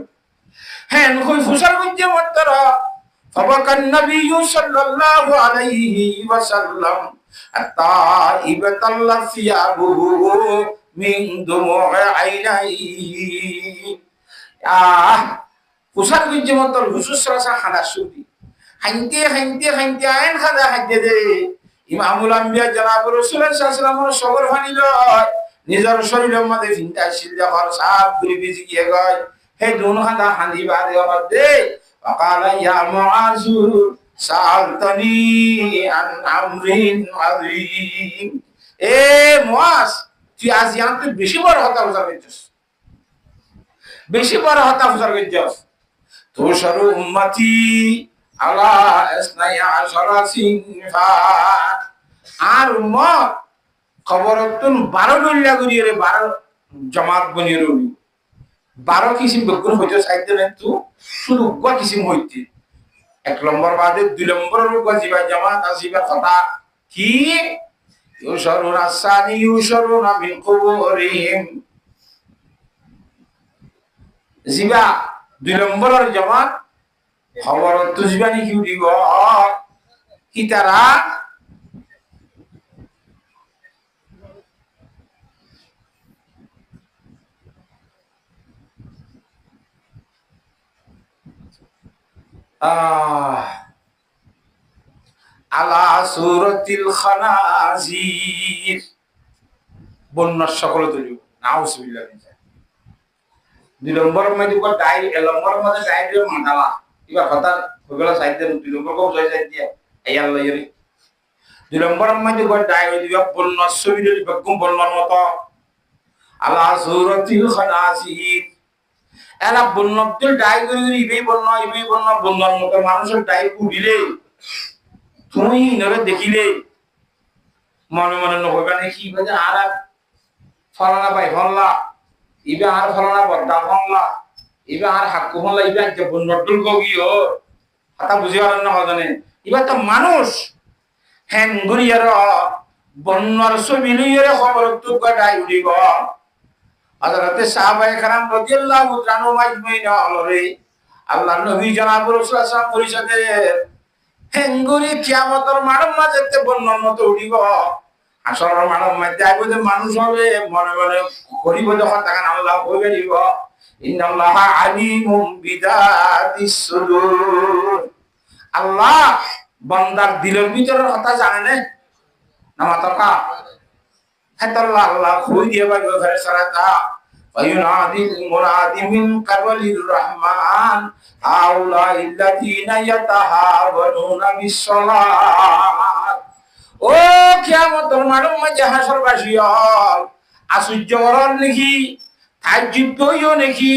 হ্যাঁ কই ফুসার গঞ্জে মতরা ফাবাকান নবী সাল্লাল্লাহু আলাইহি ওয়াসাল্লাম আতাইবাতাল্লাহ সিয়াবুহু মিন দুমু'i আইনাই। ফুসার গঞ্জে মতর হুজুর সাল্লাল্লাহু আলাইহি খানা শুদি হাইতে আইন খাদা হাইতে দে ইমামুল আম্বিয়া জনাব রাসূলুল্লাহ সাল্লাল্লাহু আলাইহি ওয়াসাল্লাম সবর ফানিল নিজের শরীরের মধ্যে চিন্তা ছিল যখন সাপ ঘুরি বিজি গিয়ে গয় হে দুন খাদা হাঁদি বাদে আবার দে ওয়াকালা ইয়া মুআজ সালতানি আন আমরিন আযীম। এ মুআজ তুই আজ ইয়ান্তে বেশি বড় হতা উজার করছিস, বেশি বড় হতা উজার করছিস। তো সরু উম্মতি আলা ইসনাই আশরা সিনফা আর উম্মত খবর তুন 12 দলিয়া করিয়ে রে 12 জামাত বনিয়ে রবি 12 কিসিম বকুন হইতো সাইতে না তু শুধু গো কিসিম হইতি এক নম্বর বাদে দুই নম্বর গো জিবা জামাত আসিবা কথা কি ইউশরুন আসানি ইউশরুন মিন কুবুরিহিম জিবা 2 নম্বরের জমাত খবর তুজবানি কি উঠিব কি তারা আলা সুরাতিল খানাজির বন্যার সকল তুলিব নাউজুবিল্লাহ 2 নম্বরের মধ্যে ডাই 1 নম্বরের মধ্যে ডাইরে মানালা এবার কথা ওগুলা সাইডে 2 নম্বর কো জয় সাইড দিয়া আইয়া লইরি 2 নম্বরের মধ্যে ডাই হই দিবা বন্যার ছবির বেগম বন্যার মতো আলা সুরাতিল খানাজির এলা বন্যদের ডাই করে ইবেই বন্য বন্যার মতো মানুষের ডাই কুড়িলে তুমি নরে দেখিলে মনে মনে নহবে নাকি বাজে আর ফলানা ভাই ফললা ইবে আর ফলানা বদ্দা ফললা ইবে আর হাক্কু ফললা ইবে যে বন্যটুল গিও হাতা বুঝি পারেন না হজনে ইবে তো মানুষ হ্যাঙ্গুরিয়ার বন্যার ছবি লইরে খবর তো গাড়াই উড়িব হযরতে সাহাবায়ে কেরাম রাদিয়াল্লাহু তাআলা আজমাইন আলরে আল্লাহ নবী জনাব রাসূল সাল্লাল্লাহু আলাইহি ওয়াসাল্লাম পরিষদের হেঙ্গুরি কিয়ামতের মানব মাঝেতে বন্যার মতো উঠিব আসরের মানব মাঝে আইব যে মানুষ হবে মনে মনে করিব যখন তখন আল্লাহ কইবে দিব ইন্নাল্লাহা আলিমুম বিদাতিস সুদূর আল্লাহ বান্দার দিলের ভিতরের কথা জানে না নামাতকা হাতাল্লাহ আল্লাহ কই দিয়ে বাইগো ঘরে সারাতা ফায়ুনাদিল মুনাদি মিন কাবলির রহমান আউলা ইল্লাযিনা ইয়াতাহাওয়ানুনা বিসসালাত ও কিয়ামতের মাঠের মাঝে হাসরবাসী হল আশ্চর্য হল নাকি তাজ্জুব কইও নাকি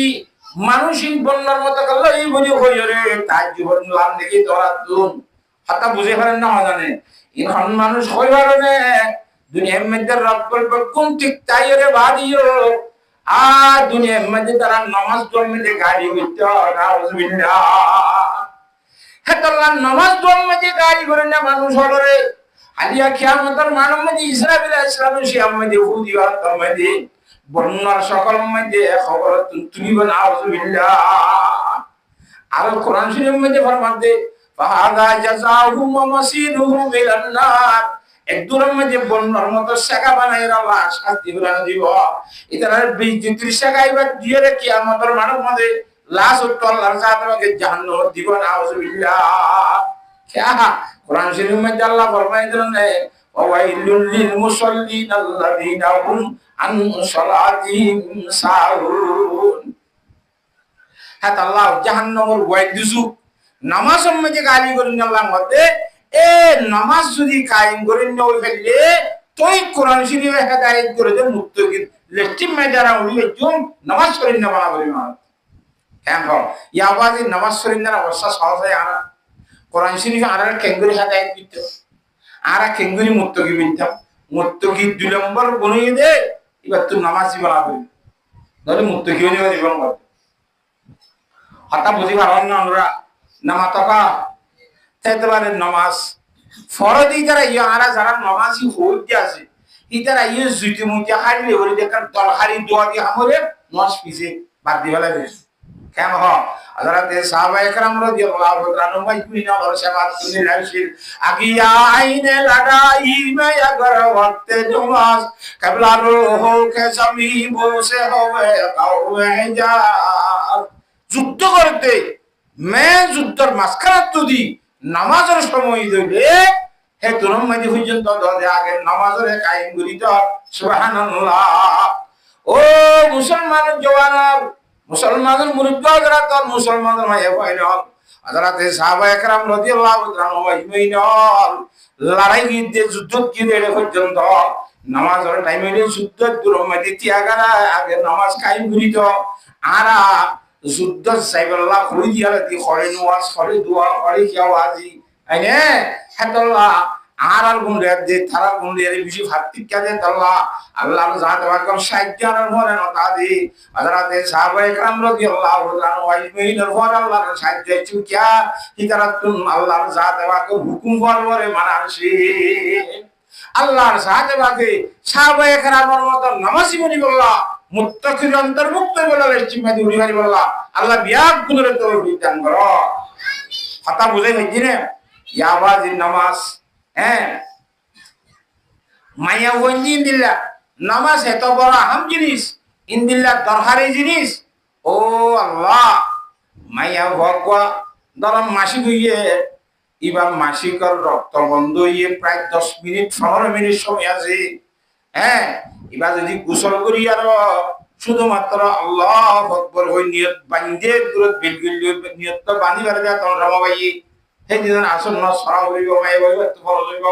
মানুষিক বন্যার মতো গেল এই বলি কইও রে তাজ্জুব বললাম নাকি দরাতুন হাতা বুঝে পারেন না জানে এখন মানুষ কইবার না দুনিয়ার মধ্যে রব্বুল বরকুম ঠিক তাই রে বাদিও আর দুনিয়ার মধ্যে তারা নামাজ পড়তে গাড়ি হইতো নাউজুবিল্লাহ হেতাল্লাহ নামাজ পড়তে গাড়ি করে না মানুষ হলো রে আলিয়া কিয়ামতের মানব মধ্যে ইসরাফিল আলাইহিস সালামের শিয়াম মধ্যে হুদি আর মধ্যে বন্যার সকল মধ্যে খবর তুমি নাউজুবিল্লাহ আর কোরআন শরীফের মধ্যে ফরমাতে ফাহাদা জাযাউহুম ওয়া মাসিরুহুম ইলান নার এক দূরের মধ্যে বন্যার মতো শাখা বানাই আল্লাহ শাস্তি বানাই দিব এটার 20-30 শাখা এবার দিয়ে রে কিয়ামতের মানব মধ্যে লাশ উঠতো আল্লাহর সাথে জাহান্নাম দিব নাউজুবিল্লাহ क्या कुरान शरीफ में अल्लाह फरमाते हैं ववाइलुल लिल मुसल्लिन अल्लज़ीना हुम अन सलातिहिम साहुन हाथ अल्लाह জাহান্নামের ওয়াইদ দিছু নামাজ মধ্যে গালি করেন আল্লাহ মতে এ নামাজ যদি কায়েম করেন ওই ফেললে তুই কোরআন শরীফে হেদায়েত করে দে মুত্তাকিন লেস্টিম মে যারা উড়িয়ে জুম নামাজ করেন না বলা বলি না কেন ইয়া আওয়াজে নামাজ করেন না অবস্থা সহজ হয় আর কোরআন শরীফে আর কেঙ্গুরি হাদায়েত দিত আর কেঙ্গুরি মুত্তাকি বিনতাম মুত্তাকি 2 নম্বর বনিয়ে দে এবার তুই নামাজি বানাবি তাহলে মুত্তাকি হয়ে যাবে জীবন কর হাতা বুঝি পারন না আমরা নামাতকা তেতবারে নামাজ ফরজ ইতারা ইয়ারা যারা নামাজি হইতে আছে ইতারা ইয়ে জুতি মুতি হারিলে ওরে দেখার দল হারি দোয়া দি আমরে নামাজ পিছে বাদ দিবা লাগে কেন হ হযরত সাহাবায়ে কেরাম রাদিয়াল্লাহু তাআলা মাইকুইনা और शबात सुने लाशिल अगिया आईने लड़ाई में अगर वक्त नमाज कबला हो के समीबो से होवे कौवे जा যুদ্ধ করতে মে যুদ্ধের মাঝখানে যদি নামাজের সময় দিলে হে তোরম মাঝে পর্যন্ত দলে আগে নামাজের কায়েম করিত সুবহানাল্লাহ ও মুসলমান জওয়ান মুসলমানের মুরিদরা যারা তার মুসলমানের ভাই ভাই হযরত সাহাবায়ে কেরাম রাদিয়াল্লাহু তাআলা আজমাইন লড়াই গিয়ে যুদ্ধ গিয়ে পর্যন্ত নামাজের টাইমে যুদ্ধের দূরের মধ্যে ত্যাগারা আগে নামাজ কায়েম করিত আরা যুদ্ধ সাইবাল্লাহ কই দিয়ালে দি করে নামাজ করে দোয়া করে কি আওয়াজি আইনে হাদাল্লাহ আর গুণ রে যে তারা গুণ রে বেশি ভাত্তিক কাজে আল্লাহ আল্লাহর জাত ওয়াকম সাজ্জানার মনে নতা দি হযরত সাহাবায়ে کرام রাদিয়াল্লাহু তাআলা আজমাইনের পর আল্লাহর সাহায্য চুকিয়া হিদারাতুন আল্লাহর জাত ওয়াকম হুকুম পরবরে মানাসি আল্লাহর জাত ওয়াকে সাহাবায়ে کرامর মত নামাজি বলি বললা মুত্তাকির অন্তর্ভুক্ত বলা জিম্মাদি উড়ি মারি বলা আল্লাহ বিয়াক গুণরে তৌফিক দান করো কথা বুঝে হইছি না ইয়াবাজিন নামাজ হ্যাঁ মায়া ওইনি দিল্লা নামাজ এত বড় আহাম জিনিস ইনদিল্লা দরকারি জিনিস ও আল্লাহ মায়া ভগবা ধরম মাসিক হইয়ে এবার মাসিকর রক্ত বন্ধ হইয়ে প্রায় 10 মিনিট 15 মিনিট সময় আছে হ্যাঁ এবার যদি গোসল করি আর শুধুমাত্র আল্লাহ আকবার হই নিয়ত বান্ধে দূরত বিলগুল নিয়ত তো বান্ধি পারে যা তোর রামাবাই সেই দিন আসল না সরা হইব মায়া হইব তো ফরজ হইব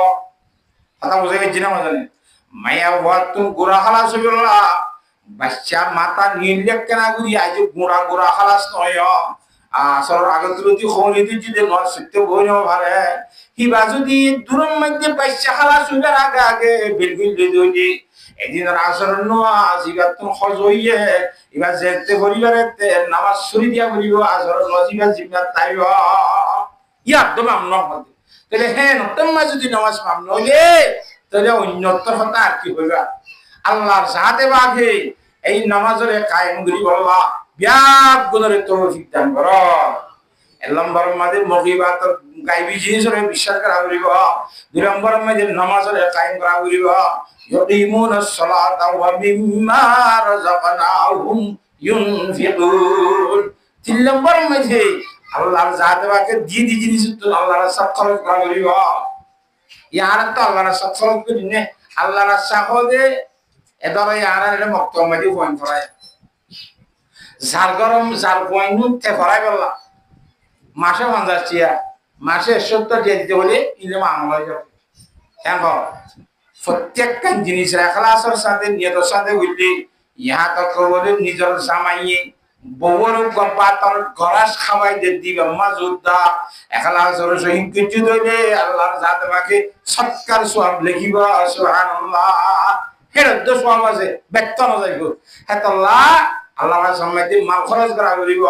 কথা বুঝে গেছি না মজানে মায়া ওয়াত তো গোরা খালাস হইল বাচ্চা মাথা নিলে কেনা করি আজ গোড়া গোড়া খালাস নয় আসল আগত যদি খনি দি যদি ন সত্য বই ন পারে হিবা যদি দূরের মধ্যে বাচ্চা খালাস হইবার আগে আগে বিলগুল যদি এদিন আসর নোয়া জিবাত তো খজ হইয়ে এবার যেতে পরিবারে নামাজ ছুরি দিয়া বলিব আসর নজিবা জিবাত তাইব ইয়া তো মামন হতে তাহলে হ্যাঁ নতম্মা যদি নামাজ মামন হইলে তাহলে অন্যত্র হতা আর কি হইবা আল্লাহর সাথে বাঘে এই নামাজের কায়েম করি বলবা ব্যাগ গুণরে তৌফিক দান করো এক নম্বর মাঝে মগিবাত গাইবি জিনিসের বিশ্বাস করা করিব 2 নম্বর মাঝে নামাজের কায়েম করা করিব يقيمون الصلاة ومما رزقناهم ينفقون 3 নম্বর মাঝে আল্লাহর জাতে বাকে জিদি জিনিস তো আল্লাহর সব খরচ করা করিব ইয়ার তো আল্লাহর সব খরচ করি নে আল্লাহর সাহদে এদারে ইয়ার এর মক্তম মাঝে পয়েন্ট করায় জার গরম জার পয়েন্ট তে করাই বললা মাসে 50 টিয়া মাসে 70 দিয়ে দিতে বলে ইলম আমল হয়ে যাবে কেন প্রত্যেকটা জিনিস রাখলাসর সাথে নিয়তের সাথে হইলে ইহা তক বলে নিজের জামাইয়ে বউর গপাতর গরাস খাওয়াই দে দিবে মাজুদা এখলাসর সহিত কিছু দইলে আল্লাহর জাত বাকে সৎকার সওয়াব লিখিব সুবহানাল্লাহ হের তো সওয়াব আছে বেতন যাইব হেতল্লাহ আল্লাহর সম্মানে মাল খরচ করা করিব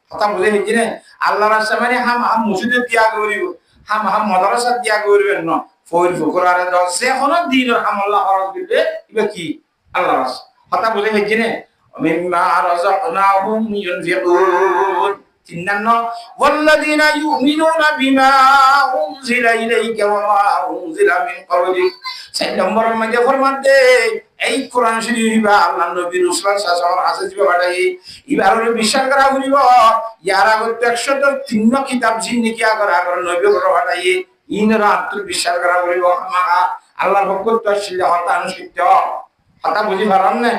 কথা বুঝে নিছি না আল্লাহর সম্মানে হাম মসজিদে ত্যাগ করিব হাম মাদ্রাসা ত্যাগ করিবেন না ফৌর ফুকরারে দাও সে কোন দিন আমল্লাহ খরচ দিবে ইবে কি আল্লাহ রাস কথা বুঝে হইছে না মিম্মা রাযাকনাহুম ইউনফিকুন তিনান্ন ওয়াল্লাযিনা ইউমিনুনা বিমা উনজিলা ইলাইকা ওয়া মা উনজিলা মিন ক্বাবলিক 4 নম্বরের মধ্যে ফরমান দে এই কোরআন শরীফ বা আল্লাহ নবী রাসূল সাল্লাল্লাহু আলাইহি ওয়াসাল্লাম আছে বাড়াই ইবারে বিশ্বাস করা হইব ইয়ার আগে 103 কিতাব জিন্নি কি করা আর নবী বাড়াই ইনরা আত্ম বিশ্বাস করা বলিব আমাগা আল্লাহর হুকুম তো ছিল হতা অনুষ্ঠিত হতা বুঝি পারাম না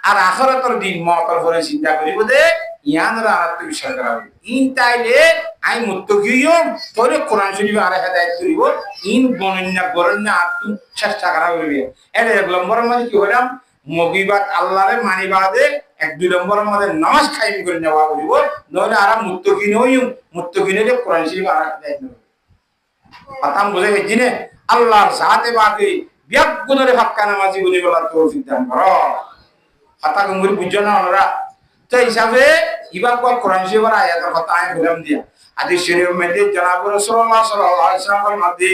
আর আখিরাতের দিন মওতার পরে চিন্তা করিব দে ইয়ানরা আত্ম বিশ্বাস করা ইন তাইলে আই মুত্তাকিয়ম পরে কোরআন শরীফ আর হেদায়েত করিব ইন বরণ্য আত্ম চেষ্টা করা হইবে এর এক নম্বর মানে কি হলাম মগিবাত আল্লাহরে মানিবাদে 1-2 নম্বরের মধ্যে নামাজ কায়েম করে নেওয়া হইব নইলে আর মুত্তাকিনে কোরআন শরীফ আর হেদায়েত পাতাম বুঝে গেছি না আল্লাহর সাথে বাকি ব্যাগ গুণরে ফাক্কা নামাজি বলি বলার তৌফিক দান করো কথা গঙ্গুরি বুঝছো না ওরা তো হিসাবে ইবা কোরআন শরীফের আয়াতের কথা আমি বললাম দিয়া হাদিস শরীফ মধ্যে জনাব রাসূলুল্লাহ সাল্লাল্লাহু আলাইহি ওয়াসাল্লাম মধ্যে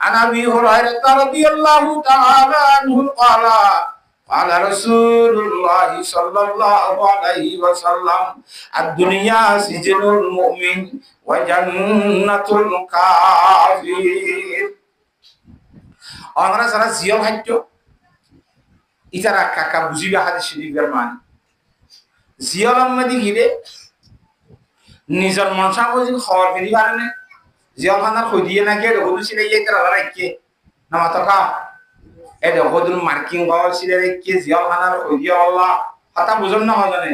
আন আবি হুরায়রা রাদিয়াল্লাহু তাআলা আনহু قال قال رسول الله صلى الله عليه وسلم الدنيا سجن المؤمن وجنة الكافر আমরা যারা জিয়ল হাজ্য ইতারা কাকা বুঝিবে হাদিস শরীফের মানে জিয়ল আহমদি গিলে নিজের মনসা বুঝি খবর ফেরি পারে না জিয়ল খানার কই দিয়ে না গিয়ে হলু ছিলে এই তারা রাখকে না মাতকা এই হদুন মার্কিং গাওয়া ছিলে রেখে জিয়ল খানার কই দিয়ে আল্লাহ কথা বুঝন না হয় জানে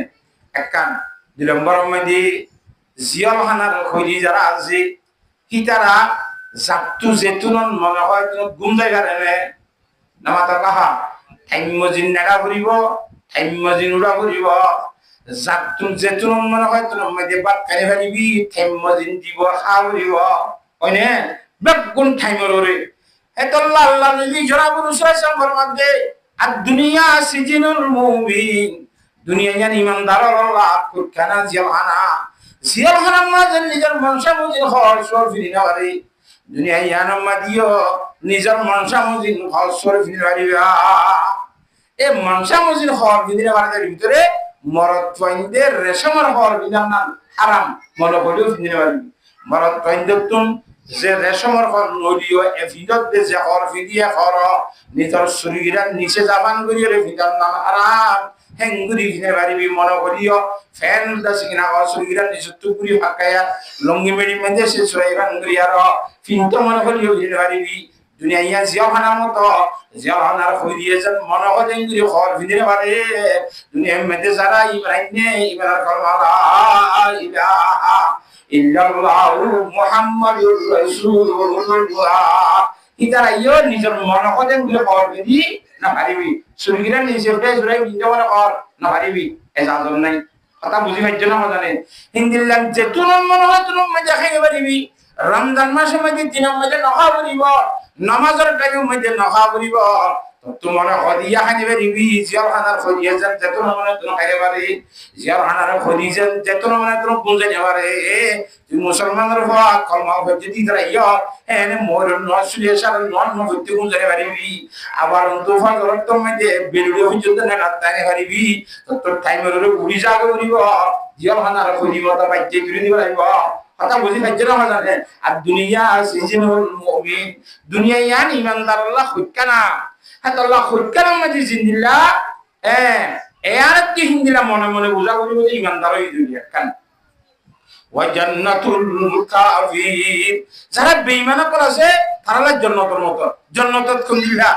একখান 2 নম্বর মধ্যে জিয়ল খানার কই দিয়ে যারা আছে হিতারা জাতু জেতুনন মনে হয় গুম জায়গা রে না মাতকা টাইমজিন নাগা করিব টাইমজিন উড়া করিব জাতু জেতুন মনে হয় তোর মধ্যে বাত খাই ফেলিবি টাইমজিন দিব খাওয়ারিব ওইনে বেগুন টাইমর রে এতল্লাহ আল্লাহ নবী জনাব রাসূল সাল্লাল্লাহু মধ্যে আর দুনিয়া সিজিনুল মুমিন দুনিয়া জান ইমানদার আল্লাহ কুরখানা জিয়ালখানা মাঝে নিজের মনসা মুজিন খরচর ফিরিনা পারে দুনিয়া ইয়ানাম মাদিও নিজের মনসা মুজিন খরচর ফিরিনা পারিবা এই মনসা মসজিদ হওয়ার বিধির বাড়ির ভিতরে মরদ পয়েন্টের রেশমের হওয়ার বিধান না হারাম মনে হলেও বিধির বাড়ি মরদ পয়েন্টের তুম যে রেশমের হর নদীয় এফিদত দে যে হর ফিদিয়ে হর নিজের শরীরের নিচে জাবান করিয়ে বিধান নাম হারাম হেঙ্গুরি কিনে পারিবি মনে করিও ফ্যান দাস কিনা শরীরের নিচে টুকুরি ফাঁকাইয়া লঙ্গি মেডি মেঁধে সে শরীরান করিয়ার ফিনতো মনে করিও কিনে পারিবি দুনিয়া ইয়া জিয়াখানার মতো জিয়াখানার হই দিয়েছেন মনে হয় হেঙ্গুরি হর ভিতরে পারে দুনিয়া মেঁধে যারা ইব্রাহিম নে ইব্রাহিম কলমালা ইলাহা ইল্লাল্লাহু মুহাম্মাদুর রাসূলুল্লাহ ইতারা ইয়ো নিজের মনে হয় হেঙ্গুরি হর ভিদি না পারিবি শরীরের নিচে উঠে জোড়াই বিন্দু মনে কর না পারিবি এজাজত নাই কথা বুঝি পাইছ না জানেন হিন্দিল্লাহ যে তুন মনে হয় তুন মজা খাইতে পারিবি রমজান মাসের মধ্যে দিনের মধ্যে নখা করিব নামাজের টাইমের মধ্যে নখা করিব তো মনে হদিয়া খাইতে পারিবি জিয়ারখানার খদিয়া যান যেতুন মনে তুন খাইতে পারি জিয়ারখানার খদিজেন যেতুন মনে তুন বুঝাইতে পারে তুই মুসলমানের হওয়া কলমা হইতে দিতরা ইয় এনে মোর নসুলিয়ে সারা নন হইতে বুঝাইতে পারিবি আবার তো ফাজরের তো মধ্যে বেলুড়ে হইতে না রাতে পারিবি তোর টাইমের উড়ি যাবে উড়িব জিয়ারখানার খদিব তা বাইতে ঘুরে দিব লাগব কথা বুঝি পাইছ না জানে আর দুনিয়া সিজনুল মুমিন দুনিয়া ইয়ান ইমানদার আল্লাহ খুদকানা হাত আল্লাহ খুদকানা মাঝে জিন্দিল্লাহ এয়ার কি হিন্দিলা মনে মনে বুঝা করিব যে ইমানদার এই দুনিয়া কান ওয়া জান্নাতুল কাফির যারা বেঈমান করেছে তারা জান্নাতের মতো জান্নাতত কুল্লিলা